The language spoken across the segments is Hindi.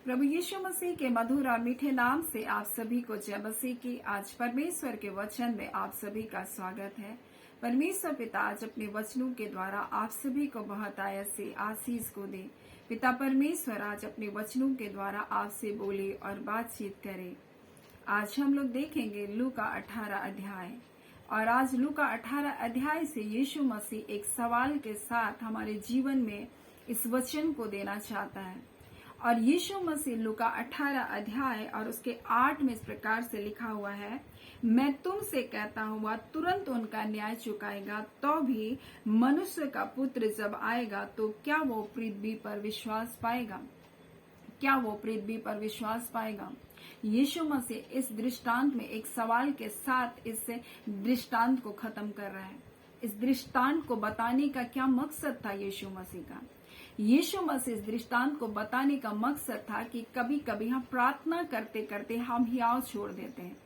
प्रभु यीशु मसीह के मधुर और मीठे नाम से आप सभी को जय मसीह की। आज परमेश्वर के वचन में आप सभी का स्वागत है। परमेश्वर पिता आज अपने वचनों के द्वारा आप सभी को बहुत आयत से आशीष को दे। पिता परमेश्वर आज अपने वचनों के द्वारा आपसे बोले और बातचीत करे। आज हम लोग देखेंगे लूका 18 अध्याय, और आज लूका 18 अध्याय से यीशु मसीह एक सवाल के साथ हमारे जीवन में इस वचन को देना चाहता है। और यीशु मसीह लूका 18 अध्याय और उसके 8 में इस प्रकार से लिखा हुआ है, मैं तुमसे कहता हूँ वह तुरंत उनका न्याय चुकाएगा। तो भी मनुष्य का पुत्र जब आएगा तो क्या वो पृथ्वी पर विश्वास पाएगा? क्या वो पृथ्वी पर विश्वास पाएगा? यीशु मसीह इस दृष्टांत में एक सवाल के साथ इस दृष्टांत को खत्म कर रहा है। इस दृष्टांत को बताने का क्या मकसद था यीशु मसीह का? यीशु मसीह इस दृष्टांत को बताने का मकसद था कि कभी कभी हम प्रार्थना करते करते हम हियाव छोड़ देते हैं,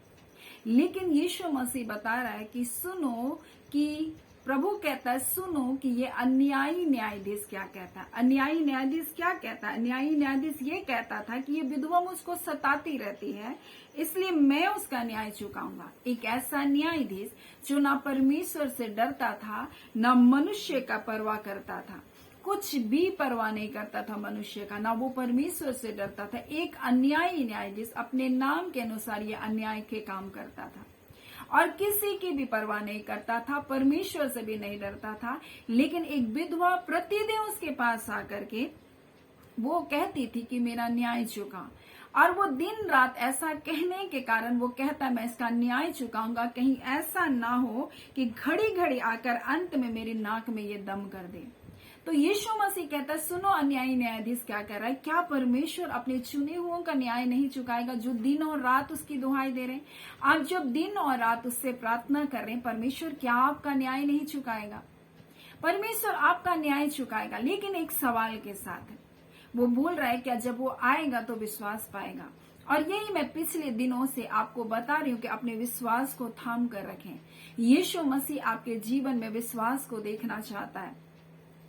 लेकिन यीशु मसीह बता रहा है कि सुनो, कि प्रभु कहता है सुनो कि ये अन्यायी न्यायाधीश क्या कहता है। अन्यायी न्यायाधीश क्या कहता है? अन्यायी न्यायाधीश ये कहता था कि ये विधवा मुझको सताती रहती है, इसलिए मैं उसका न्याय चुकाऊंगा। एक ऐसा न्यायाधीश जो ना परमेश्वर से डरता था, ना मनुष्य का परवाह करता था, कुछ भी परवाह नहीं करता था मनुष्य का, ना वो परमेश्वर से डरता था। एक अन्यायी न्यायाधीश अपने नाम के अनुसार ये अन्याय के काम करता था और किसी की भी परवाह नहीं करता था, परमेश्वर से भी नहीं डरता था। लेकिन एक विधवा प्रतिदिन उसके पास आकर के वो कहती थी कि मेरा न्याय चुका, और वो दिन रात ऐसा कहने के कारण वो कहता मैं इसका न्याय चुकाऊंगा, कहीं ऐसा ना हो कि घड़ी घड़ी आकर अंत में मेरी नाक में ये दम कर दे। तो यीशु मसीह कहता है सुनो, अन्यायी न्यायाधीश क्या कर रहा है? क्या परमेश्वर अपने चुने हुओं का न्याय नहीं चुकाएगा जो दिन और रात उसकी दुहाई दे रहे हैं? आप जब दिन और रात उससे प्रार्थना कर रहे हैं, परमेश्वर क्या आपका न्याय नहीं चुकाएगा? परमेश्वर आपका न्याय चुकाएगा, लेकिन एक सवाल के साथ है। वो बोल रहा है क्या जब वो आएगा तो विश्वास पाएगा? और यही मैं पिछले दिनों से आपको बता रही हूँ कि अपने विश्वास को थाम कर रखें। यीशु मसीह आपके जीवन में विश्वास को देखना चाहता है।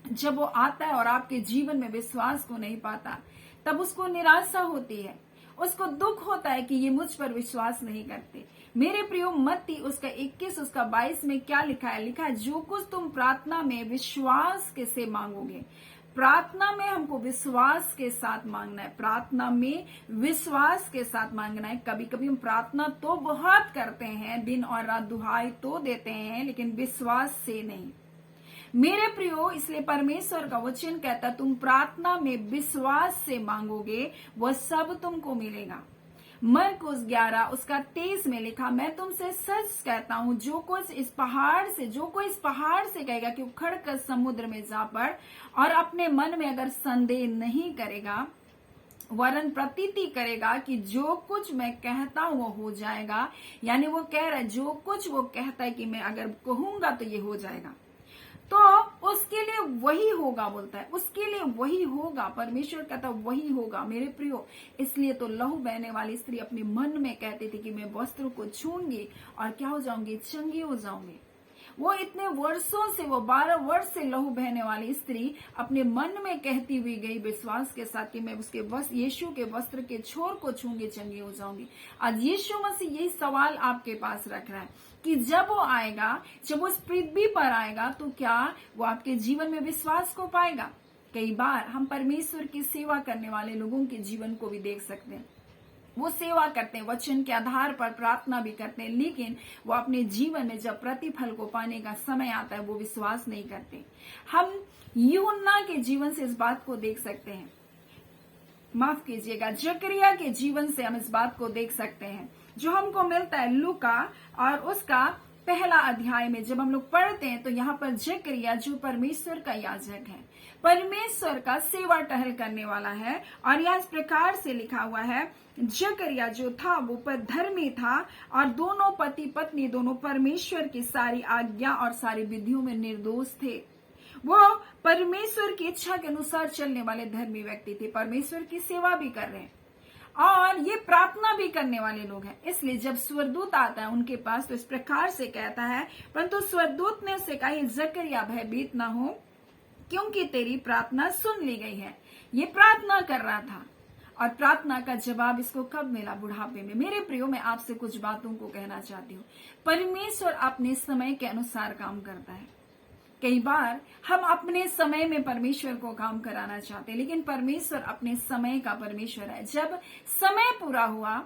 जब वो आता है और आपके जीवन में विश्वास को नहीं पाता, तब उसको निराशा होती है, उसको दुख होता है कि ये मुझ पर विश्वास नहीं करते। मेरे प्रियो, मत्ती उसका 21 उसका 22 में क्या लिखा है? लिखा है जो कुछ तुम प्रार्थना में विश्वास के से मांगोगे। प्रार्थना में हमको विश्वास के साथ मांगना है, प्रार्थना में विश्वास के साथ मांगना है। कभी कभी हम प्रार्थना तो बहुत करते हैं, दिन और रात दुहाई तो देते हैं, लेकिन विश्वास से नहीं। मेरे प्रियो, इसलिए परमेश्वर का वचन कहता तुम प्रार्थना में विश्वास से मांगोगे, वह सब तुमको मिलेगा। मरकुस 11 उसका 23 में लिखा, मैं तुमसे सच कहता हूँ जो कोई इस पहाड़ से कहेगा कि उखड़ कर समुद्र में जा पड़, और अपने मन में अगर संदेह नहीं करेगा वरन प्रतीति करेगा कि जो कुछ मैं कहता हूँ वो हो जाएगा। यानी वो कह रहा है जो कुछ वो कहता है कि मैं अगर कहूंगा तो ये हो जाएगा, तो उसके लिए वही होगा। बोलता है उसके लिए वही होगा। परमेश्वर कहता वही होगा। मेरे प्रियो, इसलिए तो लहू बहने वाली स्त्री अपने मन में कहती थी कि मैं वस्त्र को छूंगी और क्या हो जाऊंगी? चंगी हो जाऊंगी। वो इतने वर्षों से, वो 12 वर्ष से लहू बहने वाली स्त्री अपने मन में कहती हुई गई विश्वास के साथ कि मैं उसके यीशु के वस्त्र के छोर को छूंगी, चंगी हो जाऊंगी। आज यीशु मसीह यही सवाल आपके पास रख रहा है कि जब वो आएगा, जब वो इस पृथ्वी पर आएगा, तो क्या वो आपके जीवन में विश्वास को पाएगा? कई बार हम परमेश्वर की सेवा करने वाले लोगों के जीवन को भी देख सकते हैं। वो सेवा करते हैं, वचन के आधार पर प्रार्थना भी करते हैं, लेकिन वो अपने जीवन में जब प्रतिफल को पाने का समय आता है वो विश्वास नहीं करते। हम यूहन्ना के जीवन से इस बात को देख सकते हैं, माफ कीजिएगा, जकरिया के जीवन से हम इस बात को देख सकते हैं, जो हमको मिलता है लूका और उसका 1 अध्याय में। जब हम लोग पढ़ते हैं तो यहाँ पर जकरिया जो परमेश्वर का याजक है, परमेश्वर का सेवा टहल करने वाला है, और यह इस प्रकार से लिखा हुआ है, जकरिया जो था वो धर्मी था और दोनों पति पत्नी दोनों परमेश्वर की सारी आज्ञा और सारी विधियों में निर्दोष थे। वो परमेश्वर की इच्छा के अनुसार चलने वाले धर्मी व्यक्ति थे, परमेश्वर की सेवा भी कर रहे हैं और ये प्रार्थना भी करने वाले लोग हैं। इसलिए जब स्वर्गदूत आता है उनके पास तो इस प्रकार से कहता है, परंतु स्वर्गदूत ने उससे कहा जकरिया भयभीत ना हो, क्योंकि तेरी प्रार्थना सुन ली गई है। ये प्रार्थना कर रहा था और प्रार्थना का जवाब इसको कब मिला? बुढ़ापे में। मेरे प्रियो, मैं आपसे कुछ बातों को कहना चाहती हूँ। परमेश्वर अपने समय के अनुसार काम करता है। कई बार हम अपने समय में परमेश्वर को काम कराना चाहते हैं, लेकिन परमेश्वर अपने समय का परमेश्वर है। जब समय पूरा हुआ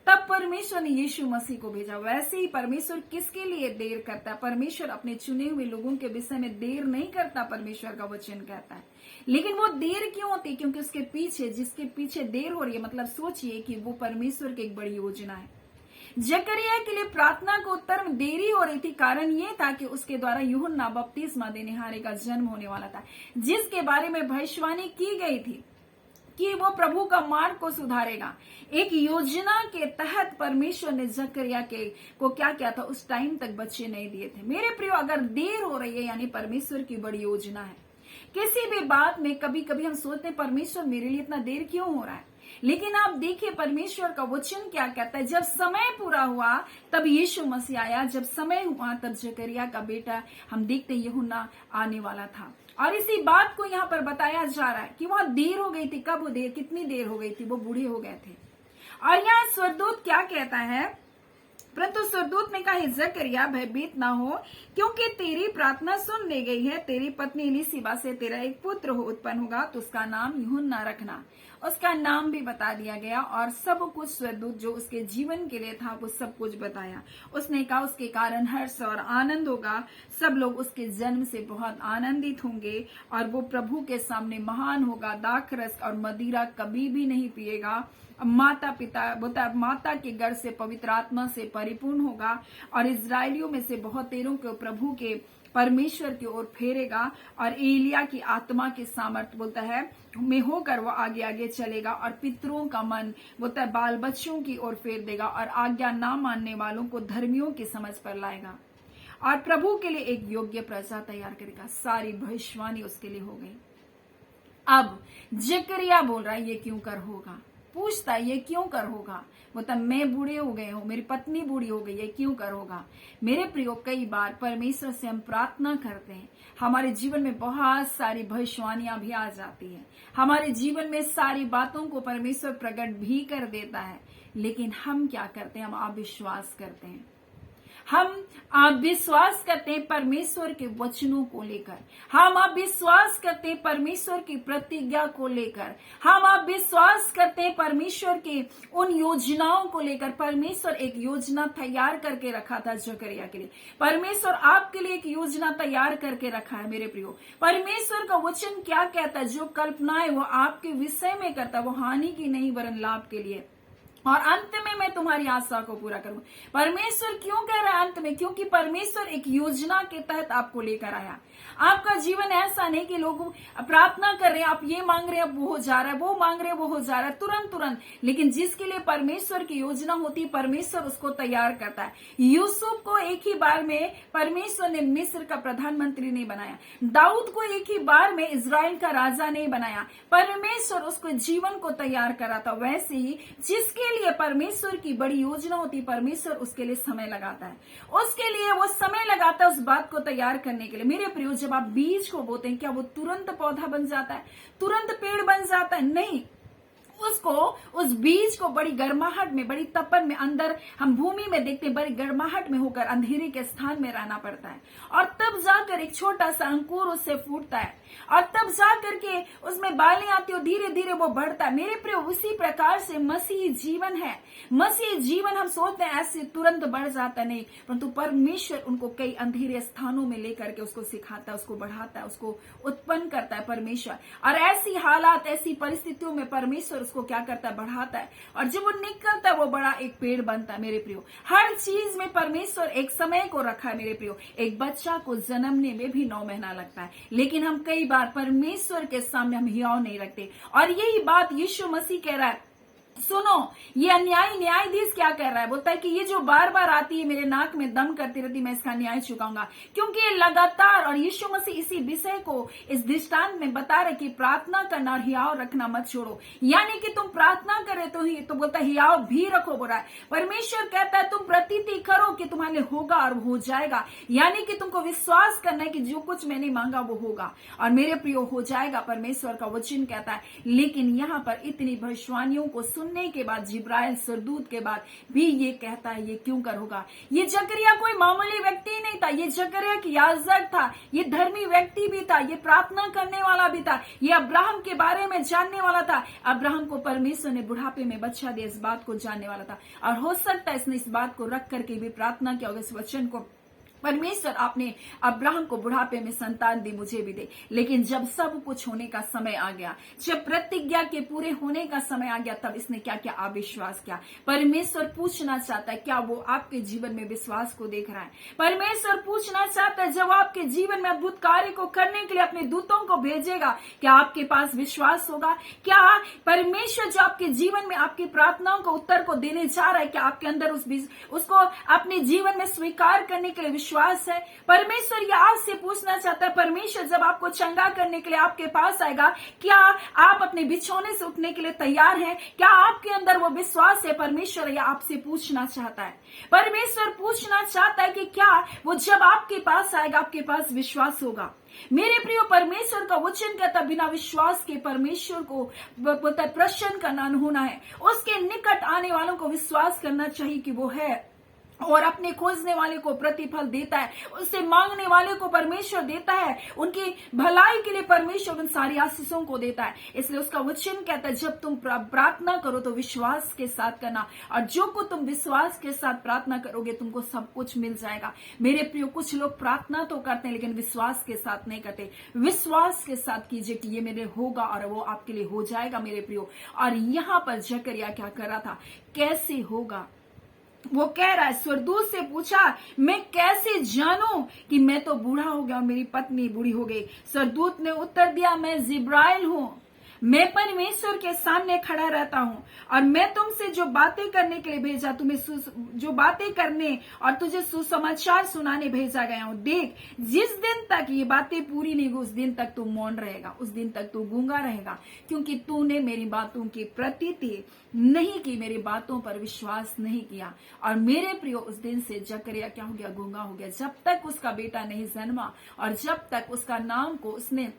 तब परमेश्वर ने यीशु मसीह को भेजा। वैसे ही परमेश्वर किसके लिए देर करता है? परमेश्वर अपने चुने हुए लोगों के विषय में देर नहीं करता, परमेश्वर का वचन कहता है। लेकिन वो देर क्यों होती? क्योंकि उसके पीछे, जिसके पीछे देर हो रही है, मतलब सोचिए कि वो परमेश्वर की एक बड़ी योजना है। जकरिया के लिए प्रार्थना को उत्तर में देरी हो रही थी। कारण ये था कि उसके द्वारा यूहन्ना बपतिस्मा देनेहारे का जन्म होने वाला था, जिसके बारे में भविष्यवाणी की गई थी कि वो प्रभु का मार्ग को सुधारेगा। एक योजना के तहत परमेश्वर ने जकरिया को क्या किया था? उस टाइम तक बच्चे नहीं दिए थे। मेरे प्रियो, अगर देर हो रही है यानी परमेश्वर की बड़ी योजना है। किसी भी बात में कभी कभी हम सोचते हैं परमेश्वर मेरे लिए इतना देर क्यों हो रहा है, लेकिन आप देखिए परमेश्वर का वचन क्या कहता है। जब समय पूरा हुआ तब यीशु मसीह आया। जब समय हुआ तब जकरिया का बेटा, हम देखते यूहन्ना आने वाला था। और इसी बात को यहाँ पर बताया जा रहा है कि वहां देर हो गई थी। कब वो देर, कितनी देर हो गई थी? वो बूढ़े हो गए थे। और यहाँ स्वर्गदूत क्या कहता है? परंतु स्वर्गदूत ने कहा, जकरिया भयभीत ना हो, क्योंकि तेरी प्रार्थना सुन ली गई है। तेरी पत्नी इलीशिबा से तेरा एक पुत्र उत्पन्न होगा, तो उसका नाम यूहन्ना रखना। उसका नाम भी बता दिया गया और सब कुछ स्वर्गदूत जो उसके जीवन के लिए था वो सब कुछ बताया। उसने कहा उसके कारण हर्ष और आनंद होगा। सब लोग उसके जन्म से बहुत आनंदित होंगे और वो प्रभु के सामने महान होगा। दाखरस और मदिरा कभी भी नहीं पिएगा। माता के गर्भ से पवित्र आत्मा से परिपूर्ण होगा और इजरायलियों में से बहुत तेरों को प्रभु के परमेश्वर की ओर फेरेगा। और एलिया की आत्मा के सामर्थ बोलता है में होकर वो आगे आगे चलेगा और पितरों का मन बोलता है बाल बच्चों की ओर फेर देगा और आज्ञा ना मानने वालों को धर्मियों की समझ पर लाएगा और प्रभु के लिए एक योग्य प्रजा तैयार करेगा। सारी भविष्यवाणी उसके लिए हो गई। अब जकरिया बोल रहा है ये क्यों कर होगा? पूछता है ये क्यों कर होगा? मतलब मैं बूढ़े हो गए हूं, मेरी पत्नी बूढ़ी हो गई है, क्यों कर होगा? मेरे प्रियो, कई बार परमेश्वर से हम प्रार्थना करते हैं, हमारे जीवन में बहुत सारी भविष्यवाणियां भी आ जाती है, हमारे जीवन में सारी बातों को परमेश्वर प्रकट भी कर देता है, लेकिन हम क्या करते हैं? हम अविश्वास करते हैं। हम अविश्वास करते हैं परमेश्वर के वचनों को लेकर, हम अविश्वास करते हैं परमेश्वर की प्रतिज्ञा को लेकर, हम अविश्वास करते हैं परमेश्वर के उन योजनाओं को लेकर। परमेश्वर एक योजना तैयार करके रखा था जकरिया के लिए। परमेश्वर आपके लिए एक योजना तैयार करके रखा है मेरे प्रियो। परमेश्वर का वचन क्या कहता है? जो कल्पनाएं वो आपके विषय में करता है वो हानि की नहीं वरन लाभ के लिए, और अंत में मैं तुम्हारी आशा को पूरा करूंगा। परमेश्वर क्यों कह रहा है अंत में? क्योंकि परमेश्वर एक योजना के तहत आपको लेकर आया। आपका जीवन ऐसा नहीं कि लोग प्रार्थना कर रहे हैं, आप ये मांग रहे हैं वो हो जा रहा है, वो मांग रहे हैं वो हो जा रहा है, तुरंत तुरंत। लेकिन जिसके लिए परमेश्वर की योजना होती है परमेश्वर उसको तैयार करता है। यूसुफ को एक ही बार में परमेश्वर ने मिस्र का प्रधानमंत्री नहीं बनाया, दाऊद को एक ही बार में इजराइल का राजा नहीं बनाया, परमेश्वर उसको जीवन को तैयार करा था। वैसे ही जिसके लिए परमेश्वर की बड़ी योजना होती है परमेश्वर उसके लिए समय लगाता है, उसके लिए वो समय लगाता है उस बात को तैयार करने के लिए। मेरे प्रियो, जब आप बीज को बोते हैं क्या वो तुरंत पौधा बन जाता है, तुरंत पेड़ बन जाता है? नहीं, उसको उस बीज को बड़ी गर्माहट में, बड़ी तपन में, अंदर हम भूमि में देखते हैं बड़ी गर्माहट में होकर अंधेरे के स्थान में रहना पड़ता है और तब जाकर एक छोटा सा अंकुर उससे फूटता है और तब जाकर के उसमें बालें आती है और धीरे धीरे वो बढ़ता है। मेरे प्रिय, उसी प्रकार से मसीही जीवन है। मसीही जीवन हम सोचते हैं ऐसे तुरंत बढ़ जाता नहीं, परंतु परमेश्वर उनको कई अंधेरे स्थानों में लेकर के उसको सिखाता है, उसको बढ़ाता है, उसको उत्पन्न करता है परमेश्वर। और ऐसी हालात, ऐसी परिस्थितियों में परमेश्वर उसको क्या करता है? बढ़ाता है और जब वो निकलता है वो बड़ा एक पेड़ बनता है। मेरे प्रियो, हर चीज में परमेश्वर एक समय को रखा है। मेरे प्रियो, एक बच्चा को जन्मने में भी 9 महीना लगता है, लेकिन हम कई बार परमेश्वर के सामने हम हियाव नहीं रखते। और यही बात यीशु मसीह कह रहा है सुनो, ये अन्यायी न्यायाधीश क्या कर रहा है, बोलता है कि ये जो बार बार आती है मेरे नाक में दम करती रहती, मैं इसका न्याय चुकाऊंगा। क्योंकि ये लगातार, और यीशु मसीह इसी विषय को इस दृष्टांत में बता रहे कि प्रार्थना करना और हियाव रखना मत छोड़ो। यानी कि तुम प्रार्थना करे तो बोलता है हियाव भी रखो, बोला है। परमेश्वर कहता है तुम प्रतीति करो कि तुम्हारे लिए होगा और हो जाएगा। यानी कि तुमको विश्वास करना है कि जो कुछ मैंने मांगा वो होगा और मेरे प्रिय हो जाएगा, परमेश्वर का वचन कहता है। लेकिन यहाँ पर इतनी भविष्यवाणियों को सुनने के बाद, जिब्राइल सरदूत के बाद भी ये कहता है, ये क्यों कर होगा। ये जकरिया कोई मामूली व्यक्ति नहीं था, ये जकरिया की याजक था, ये धर्मी व्यक्ति भी था, ये प्रार्थना करने वाला भी था, ये अब्राहम के बारे में जानने वाला था। अब्राहम को परमेश्वर ने बुढ़ापे में बच्चा दिया, इस बात को जानने वाला था। और हो सकता है इसने इस बात को रख करके भी प्रार्थना किया होगा, इस वचन को, परमेश्वर आपने अब्राहम को बुढ़ापे में संतान दी, मुझे भी दे। लेकिन जब सब कुछ होने का समय आ गया, जब प्रतिज्ञा के पूरे होने का समय आ गया, तब इसने क्या किया, अविश्वास किया। परमेश्वर पूछना चाहता है, क्या वो आपके जीवन में विश्वास को देख रहा है। परमेश्वर पूछना चाहता है, जब आपके जीवन में अद्भुत कार्य को करने के लिए अपने दूतों को भेजेगा, क्या आपके पास विश्वास होगा। क्या परमेश्वर जो आपके जीवन में आपकी प्रार्थनाओं को उत्तर को देने जा रहा है, क्या आपके अंदर उसको अपने जीवन में स्वीकार करने के लिए विश्वास है। परमेश्वर यह आपसे पूछना चाहता है, परमेश्वर जब आपको चंगा करने के लिए आपके पास आएगा, क्या आप अपने बिछौने से उठने के लिए तैयार हैं। क्या आपके अंदर वो विश्वास है। परमेश्वर यह आपसे पूछना चाहता है। परमेश्वर पूछना चाहता है कि क्या वो जब आपके पास आएगा, आपके पास विश्वास होगा। मेरे प्रिय, परमेश्वर का वचन कहता, बिना विश्वास के परमेश्वर को प्रसन्न करना होना है। उसके निकट आने वालों को विश्वास करना चाहिए कि वो है और अपने खोजने वाले को प्रतिफल देता है, उससे मांगने वाले को परमेश्वर देता है, उनकी भलाई के लिए परमेश्वर उन सारी आशीषों को देता है। इसलिए उसका वचन कहता है, जब तुम प्रार्थना करो तो विश्वास के साथ करना, और जो को तुम विश्वास के साथ प्रार्थना करोगे तुमको सब कुछ मिल जाएगा। मेरे प्रियो, कुछ लोग प्रार्थना तो करते हैं लेकिन विश्वास के साथ नहीं करते। विश्वास के साथ कीजिए कि ये मेरे होगा और वो आपके लिए हो जाएगा मेरे प्रियो। और यहाँ पर जकरिया क्या कर रहा था, कैसे होगा, वो कह रहा है, स्वर्गदूत से पूछा, मैं कैसे जानूं कि मैं तो बूढ़ा हो गया और मेरी पत्नी बूढ़ी हो गई। स्वर्गदूत ने उत्तर दिया, मैं जिब्राइल हूं, मैं परमेश्वर के सामने खड़ा रहता हूं और मैं तुमसे जो बातें करने के लिए भेजा, तुम्हें जो बातें करने और तुझे सुसमाचार सुनाने भेजा गया हूं। देख, जिस दिन तक ये बातें पूरी नहीं हुई उस दिन तक तू मौन रहेगा, उस दिन तक तू गूंगा रहेगा, क्योंकि तूने मेरी बातों की प्रतीति नहीं की, मेरी बातों पर विश्वास नहीं किया। और मेरे प्रियो, उस दिन से जकरिया क्या हो गया, गूंगा हो गया। जब तक उसका बेटा नहीं जन्मा और जब तक उसका नाम को उसने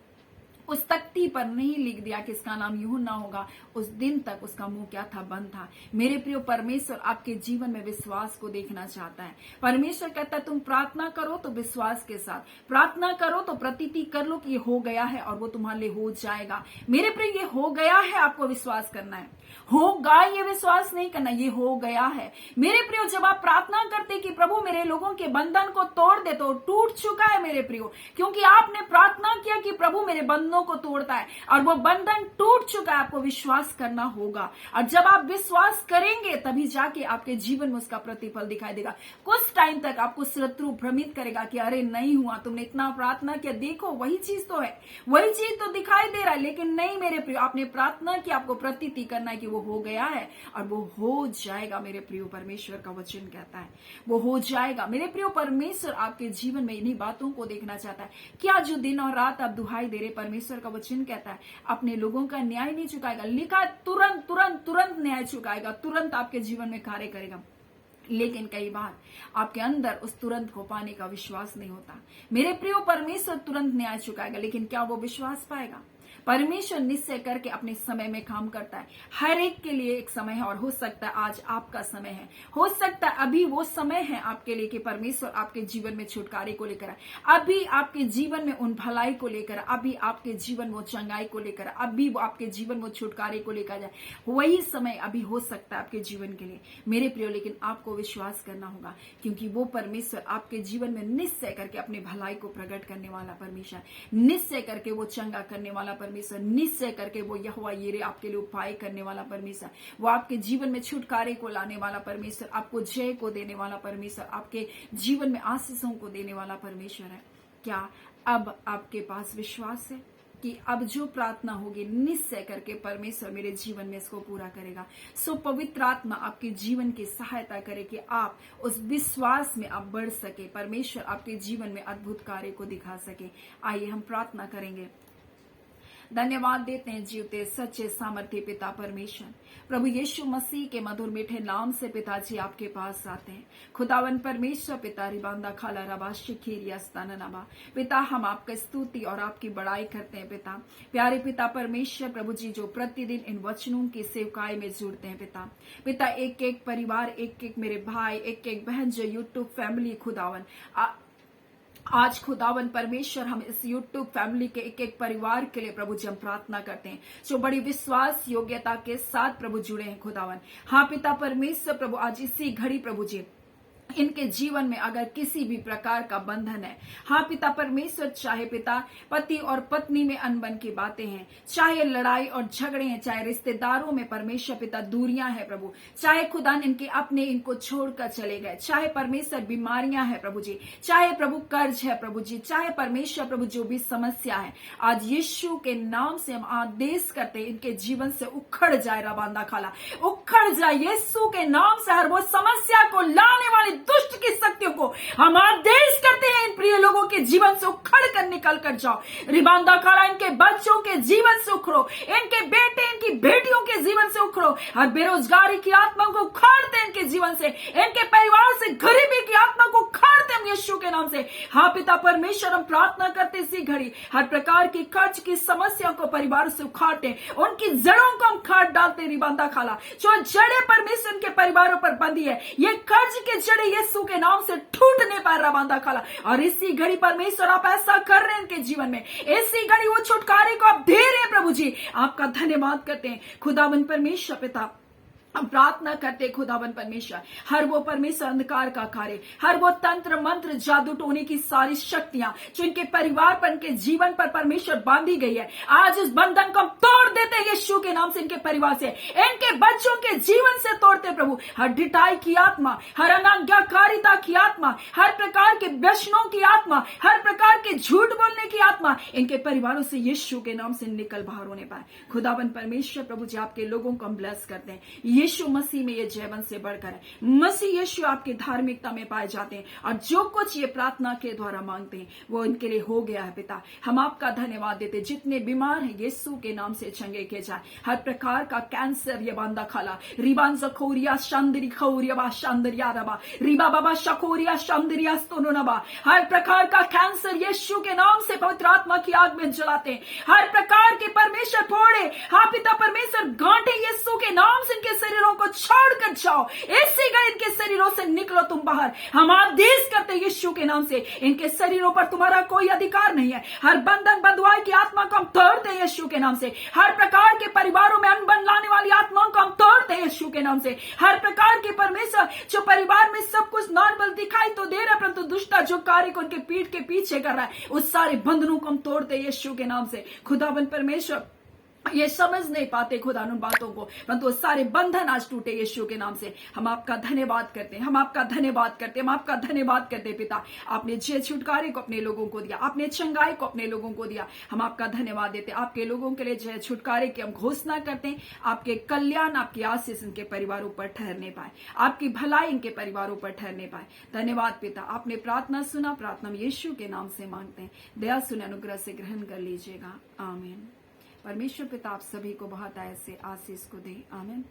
उस तख्ती पर नहीं लिख दिया कि इसका नाम यूहन्ना होगा, उस दिन तक उसका मुंह क्या था, बंद था। मेरे प्रियो, परमेश्वर आपके जीवन में विश्वास को देखना चाहता है। परमेश्वर कहता है, तुम प्रार्थना करो तो विश्वास के साथ प्रार्थना करो, तो प्रतीति कर लो कि ये हो गया है और वो तुम्हारे लिए हो जाएगा। मेरे प्रियो, ये हो गया है, आपको विश्वास करना है। होगा ये विश्वास नहीं करना, ये हो गया है। मेरे प्रियो, जब आप प्रार्थना करते कि प्रभु मेरे लोगों के बंधन को तोड़ दे, तो टूट चुका है मेरे प्रियो, क्योंकि आपने प्रार्थना किया कि प्रभु मेरे बंधनों को तोड़ता है और वो बंधन टूट चुका है। आपको विश्वास करना होगा और जब आप विश्वास करेंगे तभी जाके आपके जीवन में उसका प्रतिफल दिखाई देगा। कुछ टाइम तक आपको शत्रु भ्रमित करेगा कि अरे नहीं हुआ, तुमने इतना प्रार्थना किया, देखो वही चीज तो है, वही चीज तो दिखाई दे रहा है। लेकिन नहीं मेरे प्रियो, आपने प्रार्थना की, आपको प्रतीति करना है कि वो हो गया है और वो हो जाएगा। मेरे प्रियो, परमेश्वर का वचन कहता है वो हो जाएगा। मेरे प्रियो, परमेश्वर आपके जीवन में इन्हीं बातों को देखना चाहता है। क्या जो दिन और रात आप दुहाई दे रहे, परमेश्वर का वचन कहता है अपने लोगों का न्याय नहीं चुकाएगा। लिखा तुरंत तुरंत तुरंत न्याय चुकाएगा, तुरंत आपके जीवन में कार्य करेगा। लेकिन कई बार आपके अंदर उस तुरंत हो पाने का विश्वास नहीं होता। मेरे प्रियो, परमेश्वर तुरंत न्याय चुकाएगा, लेकिन क्या वो विश्वास पाएगा। परमेश्वर निश्चय करके अपने समय में काम करता है। हर एक के लिए एक समय है और हो सकता है आज आपका समय है, हो सकता है अभी वो समय है आपके लिए कि परमेश्वर आपके जीवन में छुटकारे को लेकर आए, अभी आपके जीवन में उन भलाई को लेकर, अभी आपके जीवन वो चंगाई को लेकर, अभी वो आपके जीवन वो छुटकारे को लेकर जाए। वही समय अभी हो सकता है आपके जीवन के लिए मेरे प्रियो, लेकिन आपको विश्वास करना होगा, क्योंकि वो परमेश्वर आपके जीवन में निश्चय करके अपने भलाई को प्रकट करने वाला परमेश्वर, निश्चय करके वो चंगा करने वाला परमेश्वर, निश्चय करके वो यहोवा यीरे आपके लिए उपाय करने वाला परमेश्वर, वो आपके जीवन में छुटकारे को लाने वाला परमेश्वर, आपको जय को देने वाला परमेश्वर, आपके जीवन में आशीषों को देने वाला परमेश्वर है। क्या अब आपके पास विश्वास है? कि अब जो प्रार्थना होगी निश्चय करके परमेश्वर मेरे जीवन में इसको पूरा करेगा। सो पवित्र आत्मा आपके जीवन की सहायता करे कि आप उस विश्वास में आप बढ़ सके, परमेश्वर आपके जीवन में अद्भुत कार्य को दिखा सके। आइए हम प्रार्थना करेंगे। धन्यवाद देते हैं जीवते सच्चे सामर्थ्य पिता परमेश्वर, प्रभु यीशु मसीह के मधुर मीठे नाम से पिताजी आपके पास आते हैं। खुदावन परमेश्वर पिता रिबांदा खाला रबा शिखीरिया स्तननबा, पिता हम आपका स्तुति और आपकी बड़ाई करते हैं पिता। प्यारे पिता परमेश्वर प्रभु जी जो प्रतिदिन इन वचनों की सेवकाई में जुड़ते हैं पिता, एक एक परिवार, एक एक मेरे भाई, एक एक बहन जो यूट्यूब फैमिली खुदावन आज खुदावन परमेश्वर हम इस यूट्यूब फैमिली के एक एक परिवार के लिए प्रभु जी हम प्रार्थना करते हैं जो बड़ी विश्वास योग्यता के साथ प्रभु जुड़े हैं खुदावन। हाँ पिता परमेश्वर प्रभु आज इसी घड़ी प्रभु जी इनके जीवन में अगर किसी भी प्रकार का बंधन है, हाँ पिता परमेश्वर, चाहे पिता पति और पत्नी में अनबन की बातें हैं, चाहे लड़ाई और झगड़े हैं, चाहे रिश्तेदारों में परमेश्वर पिता दूरियां हैं प्रभु, चाहे खुदा इनके अपने इनको छोड़कर चले गए, चाहे परमेश्वर बीमारियां हैं प्रभु जी, चाहे प्रभु कर्ज है प्रभु जी, चाहे परमेश्वर प्रभु जो भी समस्या है, आज यीशु के नाम से हम आदेश करते हैं इनके जीवन से उखड़ जाए रबांदा खाला, उखड़ जाए यीशु के नाम से। हर वो समस्या को लाने वाली दुष्ट की शक्तियों को हम आदेश करते हैं इन प्रिय लोगों के जीवन से उखड़ कर निकल कर जाओ। रिबांदा खाड़ा इनके बच्चों के जीवन से उखड़ो, इनके बेटे इनकी बेटियों के जीवन से उखड़ो, हर बेरोजगारी की आत्मा को उखाड़ते इनके जीवन से, इनके परिवार से गरीबी की आत्मा को उखाड़ते हम यीशु के नाम से। हाँ पिता परमेश्वर हम प्रार्थना करते इसी घड़ी हर प्रकार की कर्ज की समस्या को परिवार से उखाड़ते, उनकी जड़ों को हम काट डालते। रिबांदा खाला जो जड़े परमेश्वर उनके परिवारों पर बंधी है, ये कर्ज के जड़े यीशु के नाम से टूटने पर रबांदा खाला, और इसी घड़ी परमेश्वर आप ऐसा कर रहे हैं इनके जीवन में, इसी घड़ी वो छुटकारे को आप दे रहे हैं प्रभु जी, आपका धन्यवाद करते हैं खुदावन परमेश्वर पिता। हम प्रार्थना करते खुदावन परमेश्वर हर वो परमेश्वर अंधकार का कार्य, हर वो तंत्र मंत्र जादू टोने की सारी शक्तियां जो इनके परिवार पर इनके जीवन पर परमेश्वर बांधी गई है, आज उस बंधन को हम तोड़ देते हैं यीशु के नाम से। इनके परिवार से, इनके बच्चों के जीवन से तोड़ते प्रभु हर ढिठाई की आत्मा, हर अनाज्ञाकारिता की आत्मा, हर प्रकार के व्यसनों की आत्मा, हर प्रकार के झूठ बोलने की आत्मा इनके परिवारों से यीशु के नाम से निकल बाहर होने पाए। खुदावन परमेश्वर प्रभु जी आपके लोगों को हम ब्लेस करते हैं। यीशु मसीह में ये जयवंत से बढ़कर है, मसीह यीशु आपकी धार्मिकता में पाए जाते हैं, और जो कुछ ये प्रार्थना के द्वारा मांगते हैं वो इनके लिए हो गया है पिता। हम आपका धन्यवाद देते, जितने बीमार हैं यीशु के नाम से चंगे किए जाए, हर प्रकार का कैंसर ये बांदा खाला रिबान जखोरिया शांदरी खौरिया बा शांदरिया रबा रिबा बाबा शकोरिया शांदरिया स्तोनोनबा, हर प्रकार का कैंसर यीशु के नाम से पवित्र आत्मा की आग में जलाते हैं, हर प्रकार के परमेश्वर फोड़े, हाँ पिता परमेश्वर गांठे यीशु के नाम से इनके शरीरों को छोड़कर जाओ, इसी घड़ी इनके शरीरों से निकलो तुम बाहर। हम आदेश करते यीशु के नाम से इनके शरीरों पर तुम्हारा कोई अधिकार नहीं है। हर बंधन बंधुआई की आत्मा को हम तोड़ते हैं यीशु के नाम से, हर प्रकार के परिवारों में अनबन लाने वाली आत्माओं को हम तोड़ते हैं यीशु के नाम से। हर प्रकार के परमेश्वर जो परिवार में सब कुछ नॉर्मल दिखाई तो दे रहा है, परंतु दुष्टा जो कार्य को उनके पीठ के पीछे कर रहा है, उस सारे बंधनों को हम तोड़ते हैं यीशु के नाम से। खुदावन परमेश्वर ये समझ नहीं पाते खुदा उन बातों को, परंतु वो सारे बंधन आज टूटे यीशु के नाम से। हम आपका धन्यवाद करते हैं, हम आपका धन्यवाद करते हैं, हम आपका धन्यवाद करते हैं पिता। आपने जय छुटकारे को अपने लोगों को दिया, आपने चंगाई को अपने लोगों को दिया, हम आपका धन्यवाद देते हैं। आपके लोगों के लिए जय छुटकारे की हम घोषणा करते हैं, आपके कल्याण आपकी आशीष इनके परिवारों पर ठहरने पाए, आपकी भलाई इनके परिवारों पर ठहरने पाए। धन्यवाद पिता, आपने प्रार्थना सुना, प्रार्थना यीशु के नाम से मांगते हैं, दया सुन अनुग्रह से ग्रहण कर लीजिएगा, आमीन। परमेश्वर पिता आप सभी को बहुत ऐसे आशीष को दे, आमीन।